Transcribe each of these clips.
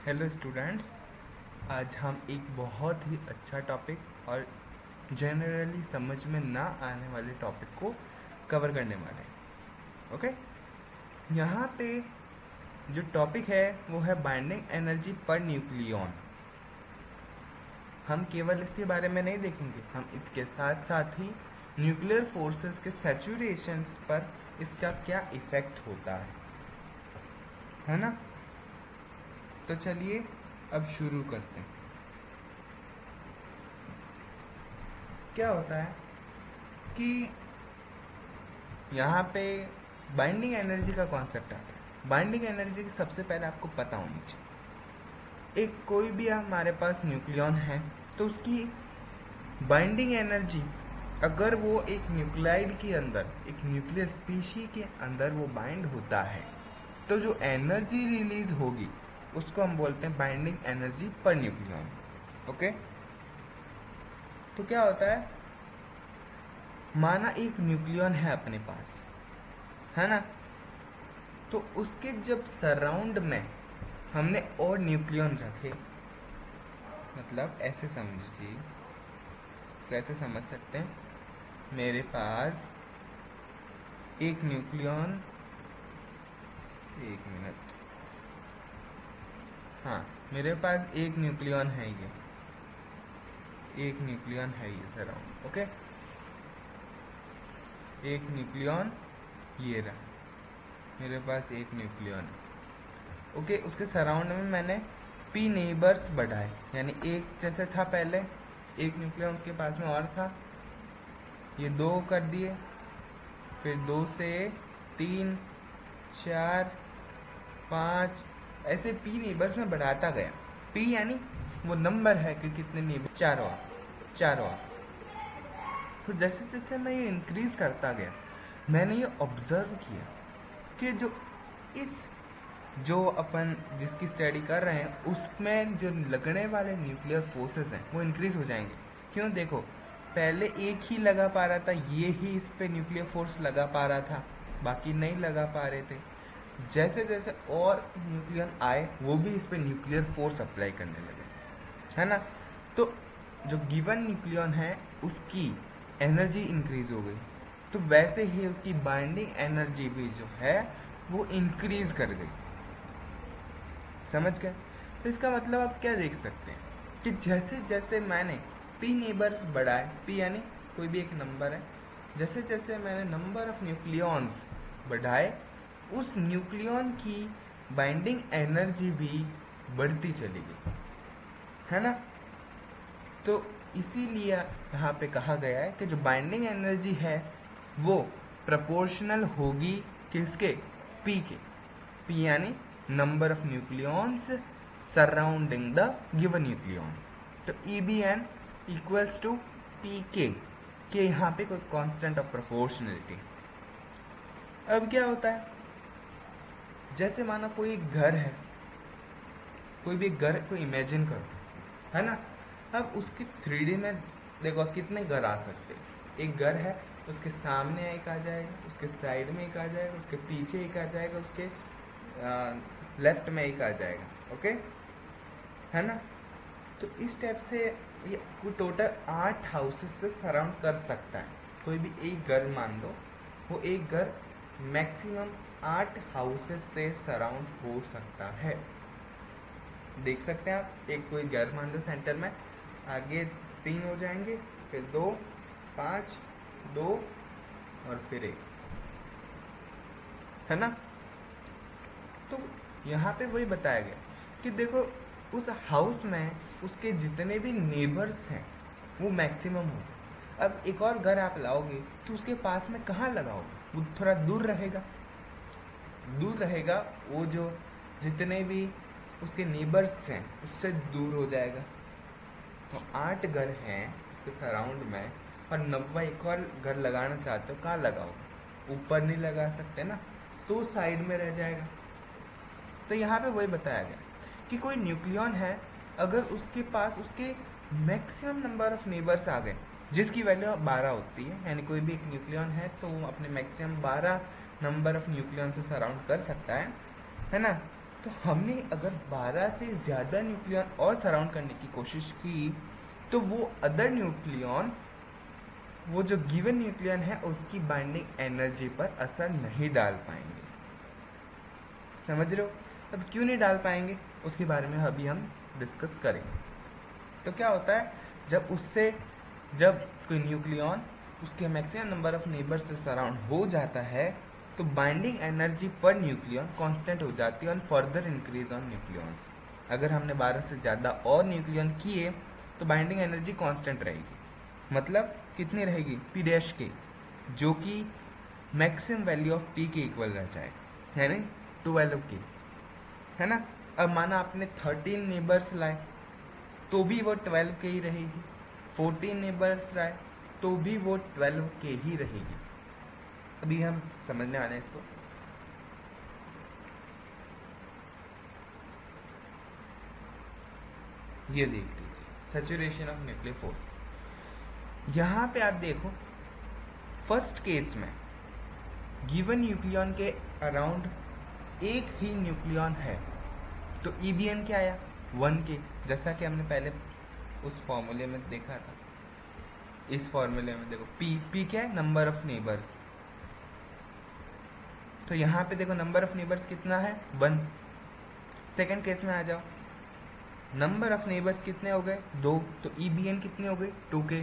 Hello students, आज हम एक बहुत ही अच्छा टॉपिक और जनरली समझ में ना आने वाले टॉपिक को कवर करने वाले हैं। ओके, यहाँ पे जो टॉपिक है वो है बाइंडिंग एनर्जी पर न्यूक्लियन। हम केवल इसके बारे में नहीं देखेंगे, हम इसके साथ साथ ही न्यूक्लियर फोर्सेस के सैचुरेशंस पर इसका क्या इफ़ेक्ट होता है ना। तो चलिए अब शुरू करते हैं। क्या होता है कि यहाँ पे बाइंडिंग एनर्जी का कॉन्सेप्ट आता है। बाइंडिंग एनर्जी की सबसे पहले आपको पता होनी चाहिए। एक कोई भी हमारे पास न्यूक्लियन है तो उसकी बाइंडिंग एनर्जी, अगर वो एक न्यूक्लाइड के अंदर, एक न्यूक्लियर स्पीशी के अंदर वो बाइंड होता है तो जो एनर्जी रिलीज होगी उसको हम बोलते हैं binding energy per nucleon. Okay, तो क्या होता है, माना एक न्यूक्लियन है अपने पास, है ना, तो उसके जब सराउंड में हमने और न्यूक्लियन रखे, मतलब ऐसे समझिए, कैसे समझ सकते हैं, मेरे पास एक न्यूक्लियन, एक मिनट, हाँ, मेरे पास एक न्यूक्लियन है, ये एक न्यूक्लियन है ये सराउंड। ओके, एक न्यूक्लियन ये रहा, मेरे पास एक न्यूक्लियन है। ओके, उसके सराउंड में मैंने पी नेबर्स बढ़ाए, यानी एक जैसे था पहले, एक न्यूक्लियन उसके पास में और था, ये 2 कर दिए, फिर 2 से 3, 4, 5, ऐसे पी नेबर्स में बढ़ाता गया। पी यानी वो नंबर है कि कितने नेबर, 4 और 4 और। तो जैसे जैसे मैं ये इंक्रीज करता गया, मैंने ये ऑब्जर्व किया कि जो अपन जिसकी स्टडी कर रहे हैं उसमें जो लगने वाले न्यूक्लियर फोर्सेस हैं वो इंक्रीज हो जाएंगे। क्यों? देखो, पहले एक ही लगा पा रहा था, ये ही इस पे न्यूक्लियर फोर्स लगा पा रहा था, बाकी नहीं लगा पा रहे थे। जैसे जैसे और न्यूक्लियन आए वो भी इस पे न्यूक्लियर फोर्स अप्लाई करने लगे, है ना। तो जो गिवन न्यूक्लियन है उसकी एनर्जी इंक्रीज हो गई, तो वैसे ही उसकी बाइंडिंग एनर्जी भी जो है वो इंक्रीज कर गई। समझ गए? तो इसका मतलब आप क्या देख सकते हैं कि जैसे जैसे मैंने पी नेबर्स बढ़ाए, पी यानी कोई भी एक नंबर है, जैसे जैसे मैंने नंबर ऑफ न्यूक्लियॉन्स बढ़ाए, उस न्यूक्लियॉन की बाइंडिंग एनर्जी भी बढ़ती चली गई, है ना। तो इसीलिए यहाँ पे कहा गया है कि जो बाइंडिंग एनर्जी है वो प्रपोर्शनल होगी किसके? पी के। पी यानी number of nucleons surrounding the given nucleon. तो EBN इक्वल्स टू पी के यहाँ पे कोई कांस्टेंट ऑफ प्रोपोर्शनलिटी। अब क्या होता है, जैसे माना कोई एक घर है, कोई भी एक घर को इमेजिन करो, है ना। अब उसके 3D में देखो कितने घर आ सकते हैं। एक घर है, उसके सामने एक आ जाएगा, उसके साइड में एक आ जाएगा, उसके पीछे एक आ जाएगा, उसके लेफ्ट में एक आ जाएगा। ओके, है ना। तो इस टाइप से ये टोटल 8 हाउसेस से सराउंड कर सकता है। कोई भी एक घर मान लो, वो एक घर मैक्सिमम 8 हाउसेस से सराउंड हो सकता है। देख सकते हैं आप, एक कोई घर मान लो सेंटर में, आगे 3 हो जाएंगे, फिर 2, 5, 2 और फिर 1, है ना। तो यहाँ पे वही बताया गया कि देखो उस हाउस में उसके जितने भी नेबर्स हैं वो मैक्सिमम हो। अब एक और घर आप लाओगे तो उसके पास में कहाँ लगाओगे? वो थोड़ा दूर रहेगा, दूर रहेगा, वो जो जितने भी उसके नेबर्स हैं उससे दूर हो जाएगा। तो 8 घर हैं उसके सराउंड में, और 90 एक और घर लगाना चाहते हो, कहाँ लगाओगे? ऊपर नहीं लगा सकते ना, तो साइड में रह जाएगा। तो यहाँ पे वही बताया गया कि कोई न्यूक्लियन है, अगर उसके पास उसके मैक्सिमम नंबर ऑफ नेबर्स आ गए, जिसकी वैल्यू 12 होती है, यानी कोई भी एक न्यूक्लियन है तो वो अपने मैक्सिमम 12 नंबर ऑफ न्यूक्लियन से सराउंड कर सकता है ना। तो हमने अगर 12 से ज़्यादा न्यूक्लियन और सराउंड करने की कोशिश की तो वो अदर न्यूक्लियन, वो जो गिवन न्यूक्लियन है उसकी बाइंडिंग एनर्जी पर असर नहीं डाल पाएंगे। समझ रहे हो? अब क्यों नहीं डाल पाएंगे उसके बारे में अभी हम डिस्कस करेंगे। तो क्या होता है, जब कोई न्यूक्लियन उसके मैक्सिमम नंबर ऑफ नेबर से सराउंड हो जाता है तो binding energy per nucleon constant हो जाती है और फर्दर इंक्रीज ऑन न्यूक्लियंस। अगर हमने 12 से ज़्यादा और न्यूक्लियन किए तो बाइंडिंग एनर्जी कांस्टेंट रहेगी। मतलब कितनी रहेगी? पी डैश के, जो कि मैक्सिमम वैल्यू ऑफ पी के इक्वल रह जाएगा, है नहीं? 12 के, है ना? अब माना आपने 13 नेबर्स लाए तो भी वो 12 के ही रहेगी, 14 नेबर्स लाए तो भी वो 12 के ही रहेगी। अभी हम समझने वाले हैं इसको। ये देख लीजिए सैचुरेशन ऑफ न्यूक्लियर फोर्स। यहाँ पे आप देखो, फर्स्ट केस में गिवन न्यूक्लियन के अराउंड एक ही न्यूक्लियन है तो ईबीएन क्या आया? 1 के, जैसा कि हमने पहले उस फॉर्मूले में देखा था। इस फॉर्मूले में देखो पी क्या है? Number of neighbours. तो यहाँ पे देखो नंबर ऑफ नेबर्स कितना है? 1। सेकंड केस में आ जाओ, नंबर ऑफ नेबर्स कितने हो गए? 2, तो ईबीएन कितने हो गए? 2 के।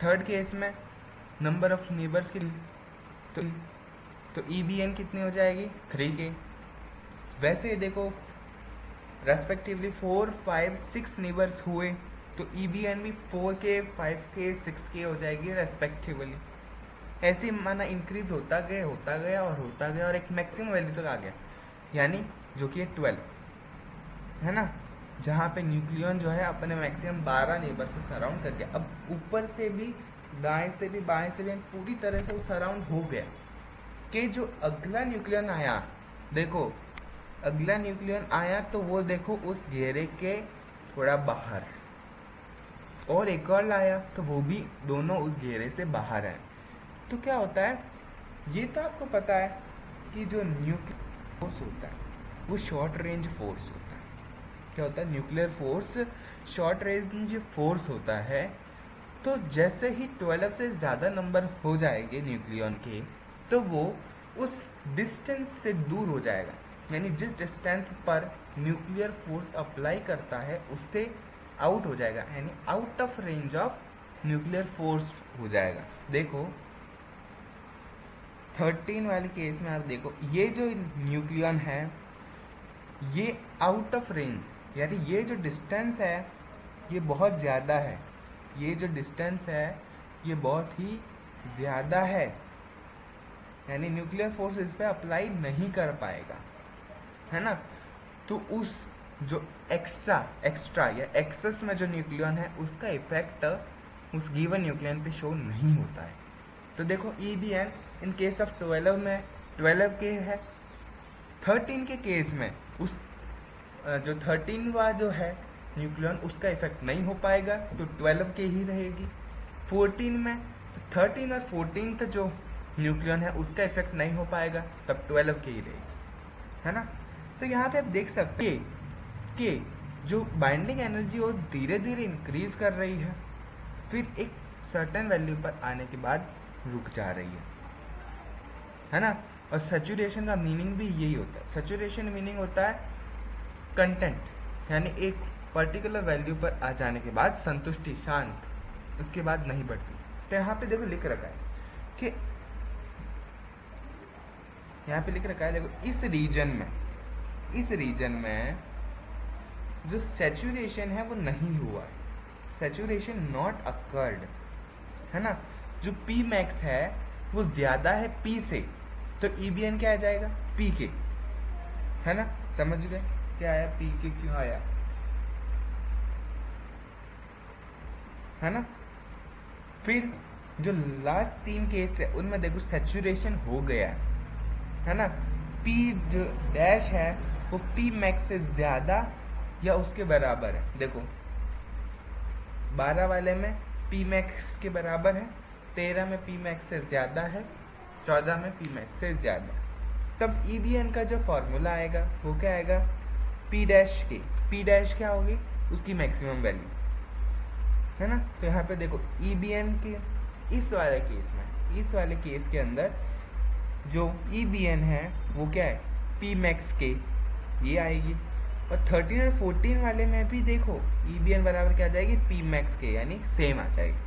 थर्ड केस में नंबर ऑफ नेबर्स कितने, तो ईबीएन कितनी हो जाएगी? 3 के। वैसे देखो रेस्पेक्टिवली 4, 5, 6 नेबर्स हुए तो ईबीएन भी 4 के, 5 के, 6 के हो जाएगी रेस्पेक्टिवली। ऐसे माना इंक्रीज होता गया और एक मैक्सिमम वैल्यू तक आ गया, यानी जो कि 12, है ना? जहाँ पे न्यूक्लियन जो है अपने मैक्सिमम 12 नेबर से सराउंड कर गया। अब ऊपर से भी, दाएं से भी, बाएं से भी पूरी तरह से वो सराउंड हो गया कि जो अगला न्यूक्लियन आया, देखो अगला न्यूक्लियन आया तो वो देखो उस घेरे के थोड़ा बाहर, और एक और लाया तो वो भी दोनों उस घेरे से बाहर है। तो क्या होता है, ये तो आपको पता है कि जो न्यूक्लियर फोर्स होता है वो शॉर्ट रेंज फोर्स होता है। क्या होता है? Nuclear force short range force होता है। तो जैसे ही 12 से ज़्यादा नंबर हो जाएंगे न्यूक्लियन के तो वो उस डिस्टेंस से दूर हो जाएगा, यानी जिस डिस्टेंस पर न्यूक्लियर फोर्स अप्लाई करता है उससे आउट हो जाएगा, यानी out of range of nuclear force हो जाएगा। देखो 13 वाले केस में आप देखो, ये जो न्यूक्लियन है ये आउट ऑफ रेंज, यानी ये जो डिस्टेंस है ये बहुत ज़्यादा है, ये जो डिस्टेंस है ये बहुत ही ज़्यादा है, यानी न्यूक्लियर फोर्स इस पर अप्लाई नहीं कर पाएगा, है ना? तो उस जो एक्स्ट्रा या एक्सेस में जो न्यूक्लियन है उसका इफेक्ट उस गिवन न्यूक्लियन पे शो नहीं होता है। तो देखो ईबीएन इन केस ऑफ 12 में 12 के है, 13 के केस में उस जो 13वां जो है न्यूक्लियन उसका इफेक्ट नहीं हो पाएगा तो 12 के ही रहेगी। 14 में तो 13 और 14 जो न्यूक्लियन है उसका इफेक्ट नहीं हो पाएगा, तब 12 के ही रहेगी, है ना? तो यहाँ पे आप देख सकते हैं कि जो बाइंडिंग एनर्जी वो धीरे धीरे इंक्रीज कर रही है, फिर एक सर्टेन वैल्यू पर आने के बाद रुक जा रही है ना? और सैचुरेशन का मीनिंग भी यही होता है। सैचुरेशन मीनिंग होता है कंटेंट, यानी एक पर्टिकुलर वैल्यू पर आ जाने के बाद संतुष्टि, शांत, उसके बाद नहीं बढ़ती। तो यहाँ पे देखो लिख रखा है कि यहाँ पे लिख रखा है, देखो इस रीजन में जो सैचुरेशन है वो नहीं हुआ, सैचुरेशन नॉट अकर्ड, है ना? जो पी मैक्स है वो ज्यादा है पी से, तो ईबीएन क्या आ जाएगा? पी के, है ना? समझ गए क्या आया? पी के क्यों आया, है ना? फिर जो लास्ट 3 केस है उनमें देखो सैचुरेशन हो गया है ना? पी जो डैश है वो पी मैक्स से ज्यादा या उसके बराबर है। देखो 12 वाले में पी मैक्स के बराबर है, 13 में पी मैक्स से ज्यादा है, 14 में पी मैक्स से ज्यादा, तब EBN का जो फॉर्मूला आएगा वो क्या आएगा, P डैश के, P डैश क्या होगी, उसकी मैक्सिमम वैल्यू, है ना। तो यहाँ पे देखो EBN के इस वाले केस के अंदर जो EBN है वो क्या है, P मैक्स के, ये आएगी। और 13 और 14 वाले में भी देखो EBN बराबर क्या आ जाएगी, P मैक्स के, यानी सेम आ जाएगी,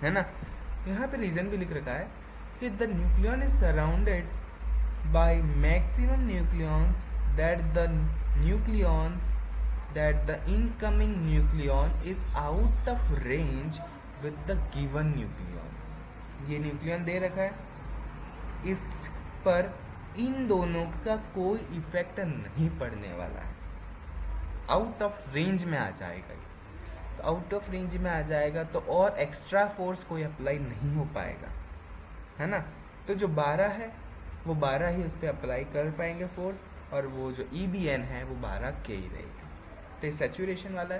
है ना। यहाँ पे रीजन भी लिख रखा है कि the nucleon is surrounded by maximum nucleons that the incoming nucleon is out of range with the given nucleon। ये न्यूक्लियन दे रखा है, इस पर इन दोनों का कोई इफेक्ट नहीं पड़ने वाला है, आउट ऑफ रेंज में आ जाएगा। तो आउट ऑफ रेंज में आ जाएगा तो और एक्स्ट्रा फोर्स कोई अप्लाई नहीं हो पाएगा, है ना। तो जो 12 है वो 12 ही उस पर अप्लाई कर पाएंगे फोर्स, और वो जो EBN है वो 12 के ही रहेगा। तो सैचुरेशन वाला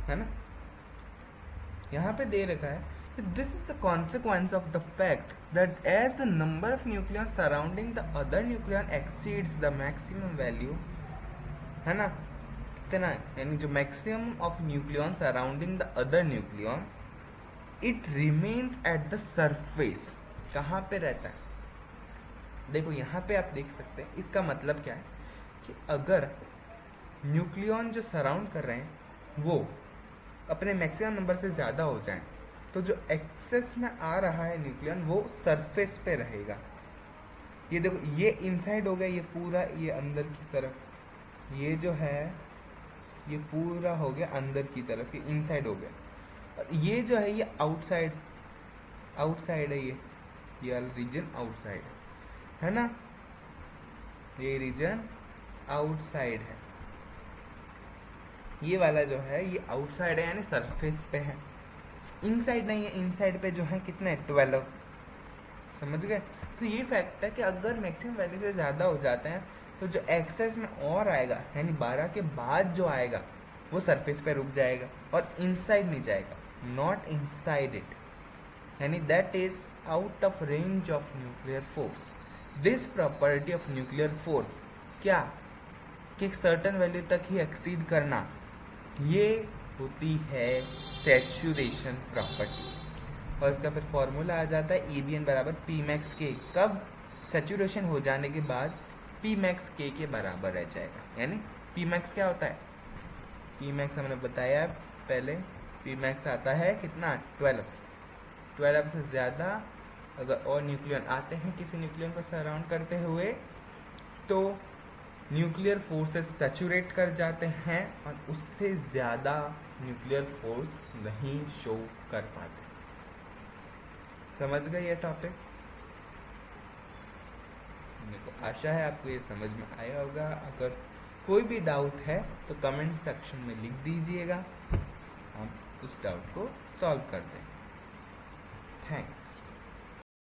है ना। यहाँ पे दे रखा है this is the consequence of the fact that as the number of nucleon surrounding the other nucleon exceeds the maximum value, है ना, कितना, यानी जो maximum of nucleon surrounding the other nucleon, it remains at the surface. कहाँ पे रहता है, देखो यहाँ पे आप देख सकते हैं। इसका मतलब क्या है कि अगर न्यूक्लियन जो सराउंड कर रहे हैं वो अपने मैक्सिमम नंबर से ज़्यादा हो जाए, तो जो एक्सेस में आ रहा है न्यूक्लियन वो सरफेस पे रहेगा। ये देखो ये इनसाइड हो गया, ये पूरा ये अंदर की तरफ, ये जो है ये पूरा हो गया अंदर की तरफ, ये इनसाइड हो गया। और ये जो है ये आउटसाइड है, ये रीजन आउटसाइड है ना, ये रीजन आउटसाइड है। ये वाला जो है ये आउटसाइड है, यानी सरफेस पे है, इनसाइड नहीं है। इनसाइड पे जो है कितने 12, समझ गए। तो ये फैक्ट है कि अगर मैक्सिमम वैल्यू से ज़्यादा हो जाते हैं तो जो एक्सेस में और आएगा, यानी 12 के बाद जो आएगा वो सरफेस पे रुक जाएगा और इनसाइड नहीं जाएगा, नॉट इनसाइड इट, यानी that is out of range of nuclear force. This property of nuclear force क्या, कि एक सर्टन वैल्यू तक ही एक्सीड करना, ये होती है सैचुरेशन प्रॉपर्टी। और इसका फिर फॉर्मूला आ जाता है EBN बराबर P मैक्स के। कब, सैचुरेशन हो जाने के बाद P मैक्स के बराबर रह जाएगा। यानी P मैक्स क्या होता है, P मैक्स हमने बताया पहले, P मैक्स आता है कितना 12 से ज़्यादा अगर और न्यूक्लियन आते हैं किसी न्यूक्लियन को सराउंड करते हुए तो न्यूक्लियर फोर्सेस सैचुरेट कर जाते हैं और उससे ज़्यादा न्यूक्लियर फोर्स नहीं शो कर पाते। समझ गए ये टॉपिक? मेरे को आशा है आपको ये समझ में आया होगा। अगर कोई भी डाउट है तो कमेंट सेक्शन में लिख दीजिएगा, हम उस डाउट को सॉल्व कर दें। थैंक्स।